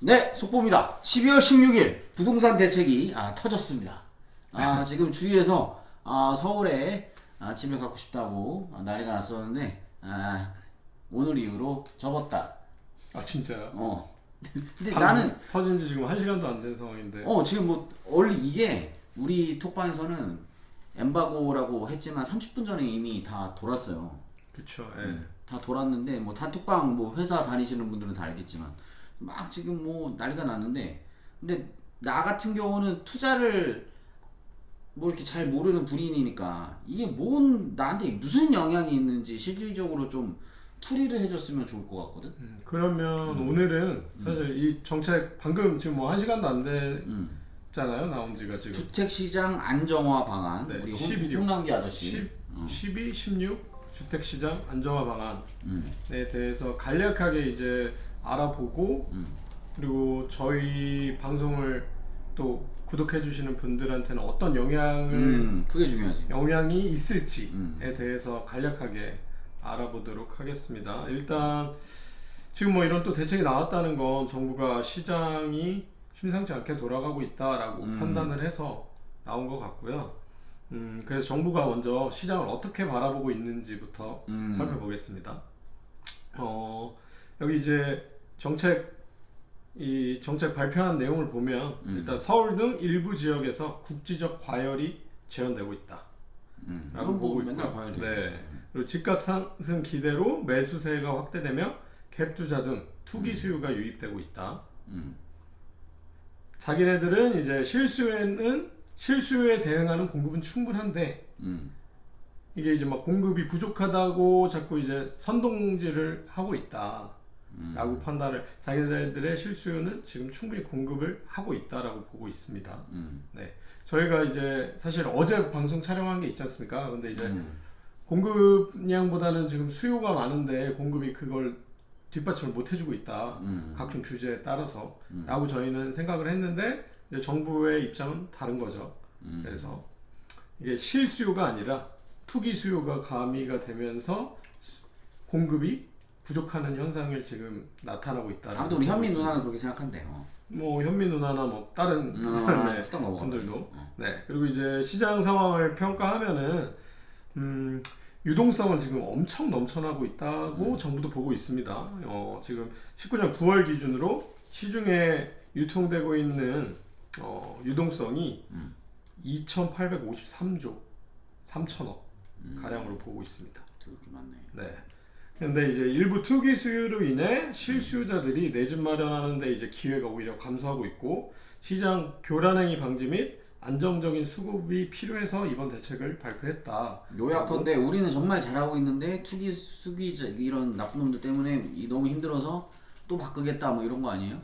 네, 속보입니다. 12월 16일 부동산 대책이 터졌습니다. 지금 주위에서 서울에 집을 갖고 싶다고 난리가 났었는데 오늘 이후로 접었다. 아 진짜요? 근데 나는 터진 지 지금 1시간도 안 된 상황인데. 지금 뭐 원래 이게 우리 톡방에서는 엠바고라고 했지만 30분 전에 이미 다 돌았어요. 그쵸. 다 돌았는데 뭐 단톡방 뭐 회사 다니시는 분들은 다 알겠지만 막 지금 뭐 난리가 났는데, 근데 나 같은 경우는 투자를 뭐 이렇게 잘 모르는 분인이니까 이게 나한테 무슨 영향이 있는지 실질적으로 좀 풀이를 해줬으면 좋을 것 같거든. 그러면 오늘은 사실 이 정책 방금 지금 뭐 1시간도 안 됐잖아요. 나온 지가 지금. 주택시장 안정화 방안, 네, 우리 11요. 홍남기 아저씨 12, 16 주택시장 안정화 방안에 대해서 간략하게 이제 알아보고 그리고 저희 방송을 또 구독해 주시는 분들한테는 어떤 그게 중요하지. 영향이 있을지에 대해서 간략하게 알아보도록 하겠습니다. 일단 지금 뭐 이런 또 대책이 나왔다는 건 정부가 시장이 심상치 않게 돌아가고 있다라고 판단을 해서 나온 것 같고요. 그래서 정부가 먼저 시장을 어떻게 바라보고 있는지부터 살펴보겠습니다. 여기 이제 정책 발표한 내용을 보면 일단 서울 등 일부 지역에서 국지적 과열이 재현되고 있다. 라고 보고 있고요. 네. 그리고 집값 상승 기대로 매수세가 확대되며 갭 투자 등 투기 수요가 유입되고 있다. 자기네들은 이제 실수요에 대응하는 공급은 충분한데 이게 이제 막 공급이 부족하다고 자꾸 이제 선동질을 하고 있다. 라고 판단을, 자기네들의 실수요는 지금 충분히 공급을 하고 있다라고 보고 있습니다. 네, 저희가 이제 사실 어제 방송 촬영한 게 있지 않습니까? 근데 이제 공급량보다는 지금 수요가 많은데 공급이 그걸 뒷받침을 못 해주고 있다. 각종 규제에 따라서 라고 저희는 생각을 했는데 이제 정부의 입장은 다른 거죠. 그래서 이게 실수요가 아니라 투기 수요가 가미가 되면서 공급이 부족하는 현상을 지금 나타나고 있다. 아무튼 우리 현민 누나는 그렇게 생각한대요. 뭐 현민 누나나 뭐 다른 네, 분들도. 네. 그리고 이제 시장 상황을 평가하면은 유동성은 지금 엄청 넘쳐나고 있다고 정부도 보고 있습니다. 지금 19년 9월 기준으로 시중에 유통되고 있는 유동성이 2,853조 3천억 가량으로 보고 있습니다. 그렇게 많네. 네. 근데 이제 일부 투기 수요로 인해 실수요자들이 내 집 마련하는데 이제 기회가 오히려 감소하고 있고 시장 교란행위 방지 및 안정적인 수급이 필요해서 이번 대책을 발표했다. 요약컨대 우리는 정말 잘하고 있는데 투기 이런 나쁜 놈들 때문에 너무 힘들어서 또 바꾸겠다 뭐 이런 거 아니에요?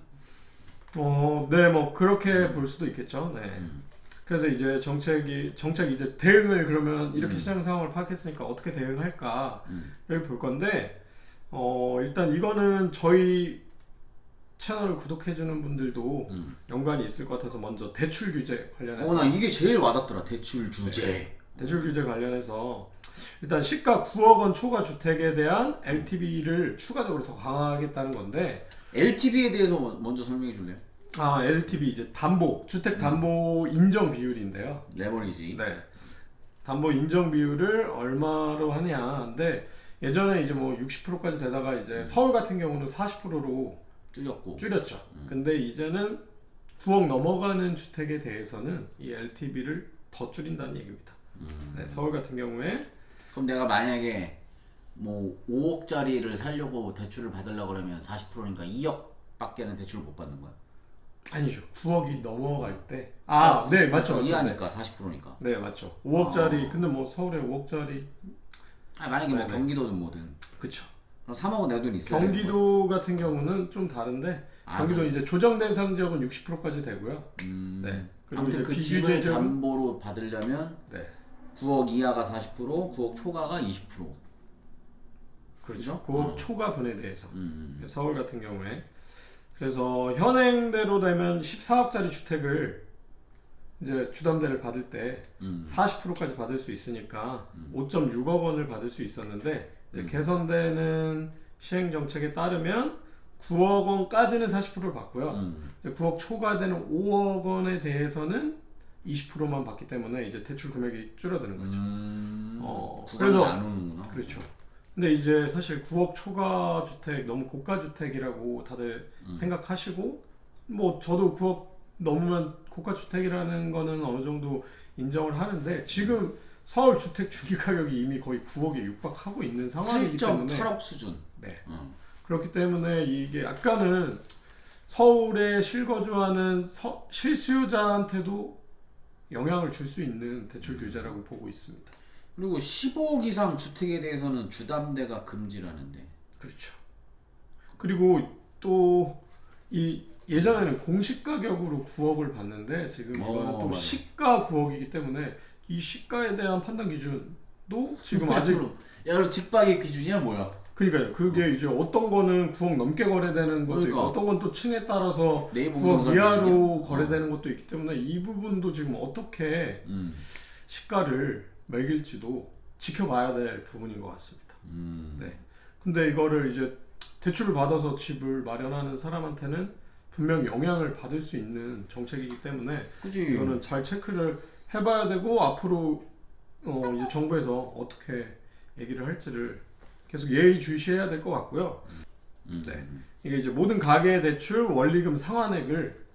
네, 뭐 그렇게 볼 수도 있겠죠. 네. 그래서 이제 정책 이제 대응을 그러면 이렇게 시장 상황을 파악했으니까 어떻게 대응할까를 볼 건데 일단 이거는 저희 채널을 구독해주는 분들도 연관이 있을 것 같아서 먼저 대출 규제 관련해서 나 이게 제일 와닿더라. 대출 규제. 네. 대출 규제 관련해서 일단 시가 9억 원 초과 주택에 대한 LTV를 추가적으로 더 강화하겠다는 건데 LTV에 대해서 먼저 설명해 줄래요? LTV 이제 주택 담보 인정 비율인데요. 레버리지. 네. 담보 인정 비율을 얼마로 하냐인데 예전에 이제 뭐 60%까지 되다가 이제 서울 같은 경우는 40%로 줄였죠. 근데 이제는 9억 넘어가는 주택에 대해서는 이 LTV를 더 줄인다는 얘기입니다. 네, 서울 같은 경우에 그럼 내가 만약에 뭐 5억짜리를 살려고 대출을 받으려고 그러면 40%니까 2억밖에는 대출을 못 받는 거야? 아니죠. 9억이 넘어갈 때 네, 맞죠. 이하니까 40%니까. 네, 맞죠. 5억짜리 근데 뭐 서울에 5억짜리 만약에 뭐 경기도든 뭐든. 그쵸. 그럼 3억은 내 돈이 있어야 경기도 같은 경우는 좀 다른데 경기도 이제 조정 대상 지역은 60%까지 되고요. 네. 그리고 아무튼 이제 그 집을 담보로 받으려면 9억 이하가 40%, 9억 초과가 20%. 그렇죠. 9억 초과 분에 대해서 서울 같은 경우에 그래서 현행대로 되면 14억짜리 주택을 이제 주담대를 받을 때 40%까지 받을 수 있으니까 5.6억 원을 받을 수 있었는데 이제 개선되는 시행 정책에 따르면 9억 원까지는 40%를 받고요. 이제 9억 초과되는 5억 원에 대해서는 20%만 받기 때문에 이제 대출 금액이 줄어드는 거죠. 그래서 안 오는구나. 그렇죠. 근데 이제 사실 9억 초과 주택 너무 고가 주택이라고 다들 생각하시고, 뭐 저도 9억 넘으면 고가 주택이라는 거는 어느 정도 인정을 하는데, 지금 서울 주택 중위 가격이 이미 거의 9억에 육박하고 있는 상황이기 때문에 8.8억 수준. 네. 그렇기 때문에 이게 약간은 서울에 실거주하는 실수요자한테도 영향을 줄 수 있는 대출 규제라고 보고 있습니다. 그리고 15억 이상 주택에 대해서는 주담대가 금지라는데. 그렇죠. 그리고 또 이 예전에는 공시 가격으로 9억을 받는데 지금 이거는 또 맞아. 시가 9억이기 때문에 이 시가에 대한 판단 기준도 지금 아직 야, 그럼 직박의 기준이야 뭐야? 그러니까요. 그게 이제 어떤 거는 9억 넘게 거래되는 것도 있고, 어떤 건 또 층에 따라서 네이버 9억 부동산 이하로 기준이야? 거래되는 것도 있기 때문에 이 부분도 지금 어떻게 시가를 매길지도 지켜봐야 될 부분인 것 같습니다. 네. 근데 이거를 이제 대출을 받아서 집을 마련하는 사람한테는 분명 영향을 받을 수 있는 정책이기 때문에 그치. 이거는 잘 체크를 해봐야 되고, 앞으로 이제 정부에서 어떻게 얘기를 할지를 계속 예의주시해야 될 것 같고요. 네. 이게 이제 모든 가계 대출 원리금 상환액을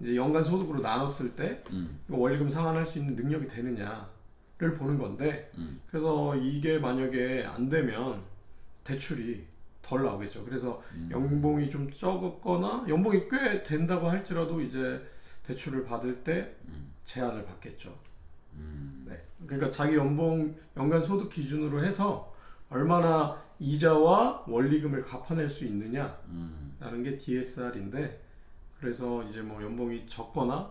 이제 연간 소득으로 나눴을 때 이거 원리금 상환할 수 있는 능력이 되느냐를 보는 건데, 그래서 이게 만약에 안 되면 대출이 덜 나오겠죠. 그래서 연봉이 좀 적었거나 연봉이 꽤 된다고 할지라도 이제 대출을 받을 때 제한을 받겠죠. 네. 그러니까 자기 연간 소득 기준으로 해서 얼마나 이자와 원리금을 갚아낼 수 있느냐라는 게 DSR인데, 그래서 이제 뭐 연봉이 적거나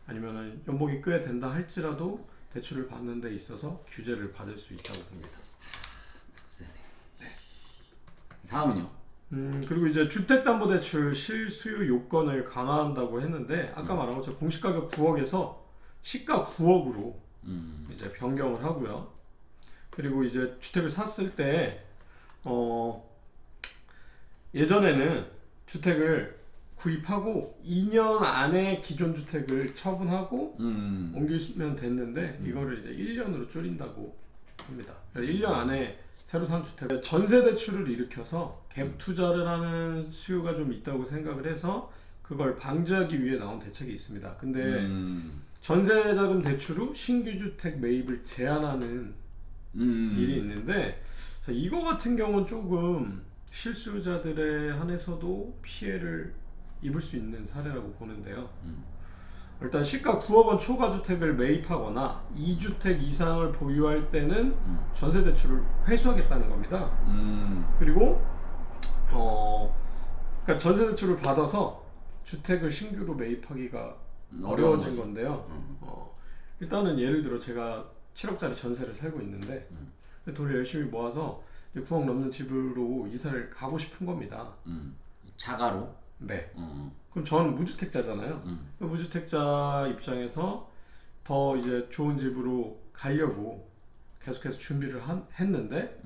아니면은 연봉이 꽤 된다 할지라도 대출을 받는 데 있어서 규제를 받을 수 있다고 봅니다. 다음은요? 그리고 이제 주택담보대출 실수요 요건을 강화한다고 했는데, 아까 말한 것처럼 공시가격 9억에서 시가 9억으로 이제 변경을 하고요. 그리고 이제 주택을 샀을 때 예전에는 주택을 구입하고 2년 안에 기존 주택을 처분하고 옮기면 됐는데, 이거를 이제 1년으로 줄인다고 합니다. 1년 안에 새로 산 주택, 전세 대출을 일으켜서 갭 투자를 하는 수요가 좀 있다고 생각을 해서 그걸 방지하기 위해 나온 대책이 있습니다. 근데 전세 자금 대출 후 신규 주택 매입을 제한하는 일이 있는데, 이거 같은 경우는 조금 실수요자들에 한해서도 피해를 입을 수 있는 사례라고 보는데요. 일단 시가 9억 원 초과 주택을 매입하거나 2주택 이상을 보유할 때는 전세 대출을 회수하겠다는 겁니다. 그리고 그러니까 전세 대출을 받아서 주택을 신규로 매입하기가 어려워진 건데요. 일단은 예를 들어 제가 7억짜리 전세를 살고 있는데 돈을 열심히 모아서 9억 넘는 집으로 이사를 가고 싶은 겁니다. 자가로? 네. 그럼 저는 무주택자잖아요. 무주택자 입장에서 더 이제 좋은 집으로 가려고 계속해서 준비를 했는데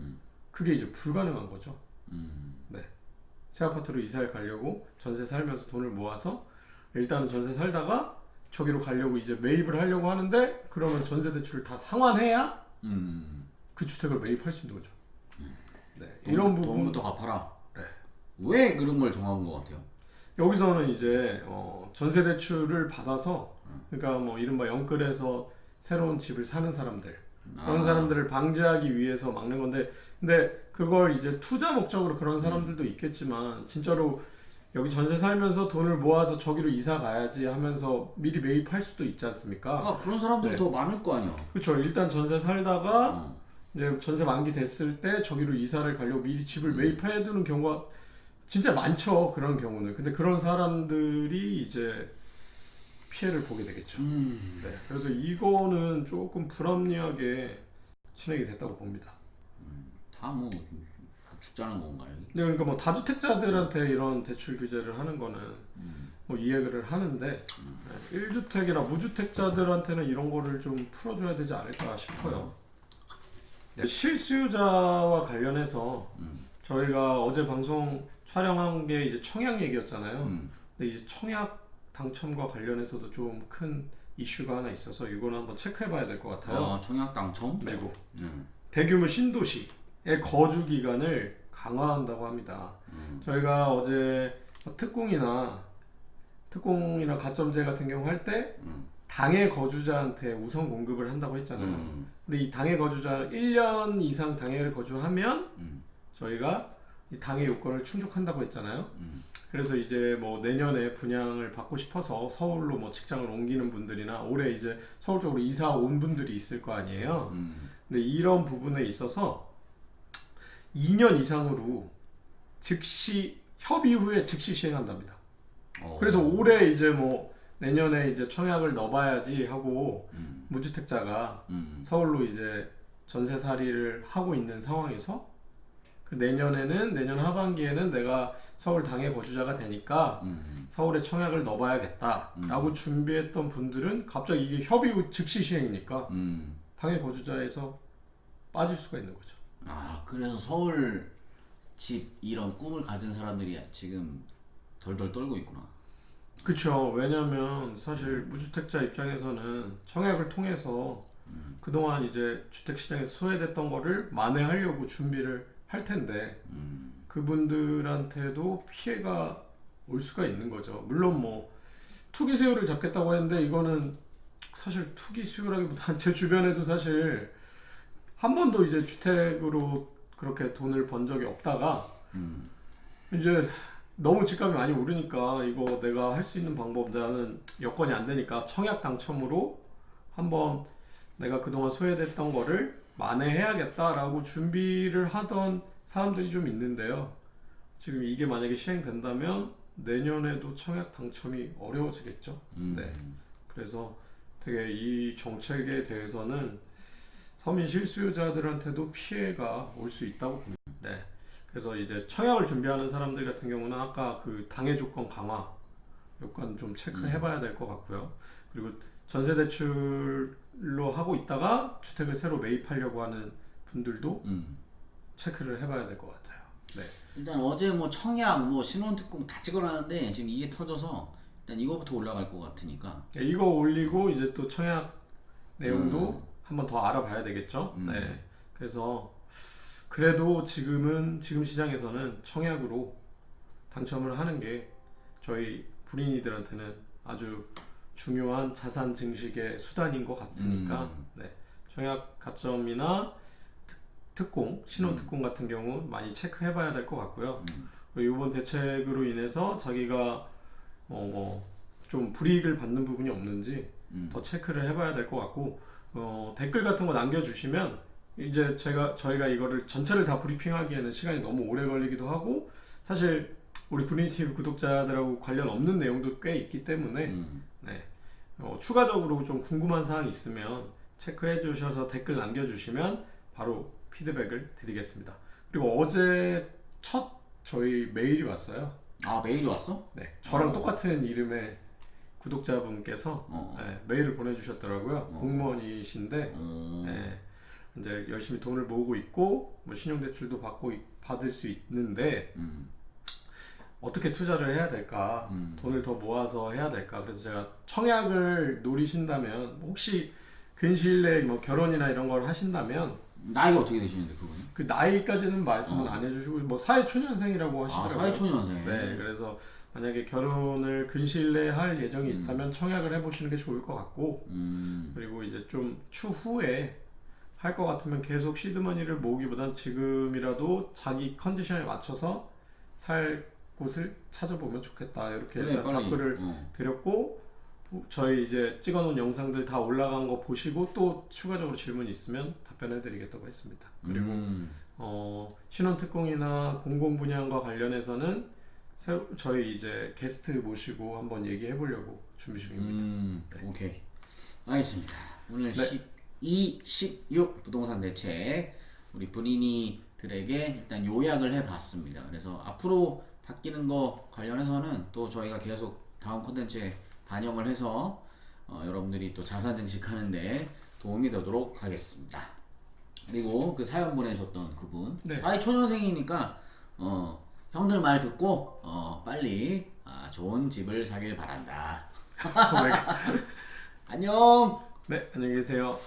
그게 이제 불가능한 거죠. 네. 새 아파트로 이사를 가려고 전세 살면서 돈을 모아서 일단은 전세 살다가 저기로 가려고 이제 매입을 하려고 하는데, 그러면 전세 대출을 다 상환해야 그 주택을 매입할 수 있는 거죠. 네. 이런 부분 돈부터 갚아라. 네. 왜 그런 걸 정한 것 같아요? 여기서는 이제 전세 대출을 받아서, 그러니까 뭐 이른바 영끌에서 새로운 집을 사는 사람들, 그런 사람들을 방지하기 위해서 막는 건데, 근데 그걸 이제 투자 목적으로 그런 사람들도 있겠지만, 진짜로 여기 전세 살면서 돈을 모아서 저기로 이사 가야지 하면서 미리 매입할 수도 있지 않습니까? 그런 사람들이 네. 더 많을 거 아니야. 그렇죠. 일단 전세 살다가 이제 전세 만기 됐을 때 저기로 이사를 가려고 미리 집을 매입해 두는 경우가 진짜 많죠. 그런 경우는. 근데 그런 사람들이 이제 피해를 보게 되겠죠. 네. 그래서 이거는 조금 불합리하게 진행이 됐다고 봅니다. 다 뭐 죽자는 건가요? 네, 그러니까 뭐 다주택자들한테 이런 대출 규제를 하는 거는 뭐 이해를 하는데, 1주택이나 무주택자들한테는 이런 거를 좀 풀어줘야 되지 않을까 싶어요. 네, 실수요자와 관련해서 저희가 어제 방송 촬영한 게 이제 청약 얘기였잖아요. 근데 이제 청약 당첨과 관련해서도 좀 큰 이슈가 하나 있어서 이거는 한번 체크해봐야 될 것 같아요. 아, 청약 당첨? 그리고 대규모 신도시의 거주 기간을 강화한다고 합니다. 저희가 어제 특공이나 가점제 같은 경우 할 때 당해 거주자한테 우선 공급을 한다고 했잖아요. 근데 이 당해 거주자 1년 이상 당해를 거주하면 저희가 이 당해 요건을 충족한다고 했잖아요. 그래서 이제 뭐 내년에 분양을 받고 싶어서 서울로 뭐 직장을 옮기는 분들이나 올해 이제 서울 쪽으로 이사 온 분들이 있을 거 아니에요. 근데 이런 부분에 있어서 2년 이상으로 즉시 협의 후에 즉시 시행한답니다. 그래서 올해 이제 뭐 내년에 이제 청약을 넣어봐야지 하고 무주택자가 서울로 이제 전세살이를 하고 있는 상황에서 그 내년 하반기에는 내가 서울 당해 거주자가 되니까 서울에 청약을 넣어봐야겠다라고 준비했던 분들은 갑자기 이게 협의 후 즉시 시행이니까 당해 거주자에서 빠질 수가 있는 거죠. 아, 그래서 서울 집 이런 꿈을 가진 사람들이 지금 덜덜 떨고 있구나. 그렇죠. 왜냐하면 사실 무주택자 입장에서는 청약을 통해서 그동안 이제 주택시장에서 소외됐던 거를 만회하려고 준비를 할 텐데 그분들한테도 피해가 올 수가 있는 거죠. 물론 뭐 투기 수요를 잡겠다고 했는데 이거는 사실 투기 수요라기보다는 제 주변에도 사실 한 번도 이제 주택으로 그렇게 돈을 번 적이 없다가 이제 너무 집값이 많이 오르니까 이거 내가 할 수 있는 방법, 나는 여건이 안 되니까 청약 당첨으로 한번 내가 그동안 소외됐던 거를 만회해야겠다라고 준비를 하던 사람들이 좀 있는데요. 지금 이게 만약에 시행된다면 내년에도 청약 당첨이 어려워지겠죠. 네. 그래서 되게 이 정책에 대해서는 서민 실수요자들한테도 피해가 올 수 있다고 봅니다. 네. 그래서 이제 청약을 준비하는 사람들 같은 경우는 아까 그 당해 조건 강화 요건 좀 체크를 해봐야 될 것 같고요. 그리고 전세 대출로 하고 있다가 주택을 새로 매입하려고 하는 분들도 체크를 해봐야 될 것 같아요. 네. 일단 어제 뭐 청약, 뭐 신혼특공 다 찍어놨는데 지금 이게 터져서 일단 이거부터 올라갈 것 같으니까. 네, 이거 올리고 이제 또 청약 내용도 한번 더 알아봐야 되겠죠. 네. 그래서 그래도 지금 시장에서는 청약으로 당첨을 하는 게 저희 불인이들한테는 아주 중요한 자산 증식의 수단인 것 같으니까 네. 청약 가점이나 특공, 신혼특공 같은 경우 많이 체크해봐야 될 것 같고요. 그리고 이번 대책으로 인해서 자기가 좀 불이익을 받는 부분이 없는지 더 체크를 해봐야 될 것 같고 댓글 같은 거 남겨주시면 이제 저희가 이거를 전체를 다 브리핑하기에는 시간이 너무 오래 걸리기도 하고 사실 우리 브리티브 구독자들하고 관련 없는 내용도 꽤 있기 때문에 네. 추가적으로 좀 궁금한 사항이 있으면 체크해 주셔서 댓글 남겨주시면 바로 피드백을 드리겠습니다. 그리고 어제 첫 저희 메일이 왔어요. 아, 메일이 왔어? 네, 저랑 똑같은 이름의 구독자분께서 네, 메일을 보내주셨더라고요. 공무원이신데 네, 이제 열심히 돈을 모으고 있고 뭐 신용대출도 받을 수 있는데 어떻게 투자를 해야 될까, 돈을 더 모아서 해야 될까. 그래서 제가 청약을 노리신다면 혹시 근시일 내에 뭐 결혼이나 이런 걸 하신다면 나이가 어떻게 되시는데 그분이? 그 나이까지는 말씀은 안 해주시고 뭐 사회초년생이라고 하시더라고요. 아, 사회초년생. 네, 그래서 만약에 결혼을 근시일 내에 할 예정이 있다면 청약을 해보시는 게 좋을 것 같고 그리고 이제 좀 추후에 할 것 같으면 계속 시드머니를 모으기보단 지금이라도 자기 컨디션에 맞춰서 살 곳을 찾아보면 좋겠다. 이렇게 그래, 일단 빨리. 답글을 드렸고 저희 이제 찍어놓은 영상들 다 올라간 거 보시고 또 추가적으로 질문 있으면 답변해드리겠다고 했습니다. 그리고 신혼특공이나 공공분양과 관련해서는 저희 이제 게스트 모시고 한번 얘기해보려고 준비 중입니다. 네. 오케이, 알겠습니다. 오늘 네. 16 부동산 대책 우리 분인이들에게 일단 요약을 해봤습니다. 그래서 앞으로 바뀌는 거 관련해서는 또 저희가 계속 다음 콘텐츠에 반영을 해서 여러분들이 또 자산 증식하는데 도움이 되도록 하겠습니다. 그리고 그 사연 보내셨던 그분 네. 사회초년생이니까 형들 말 듣고 빨리 좋은 집을 사길 바란다. 안녕. 네, 안녕히 계세요.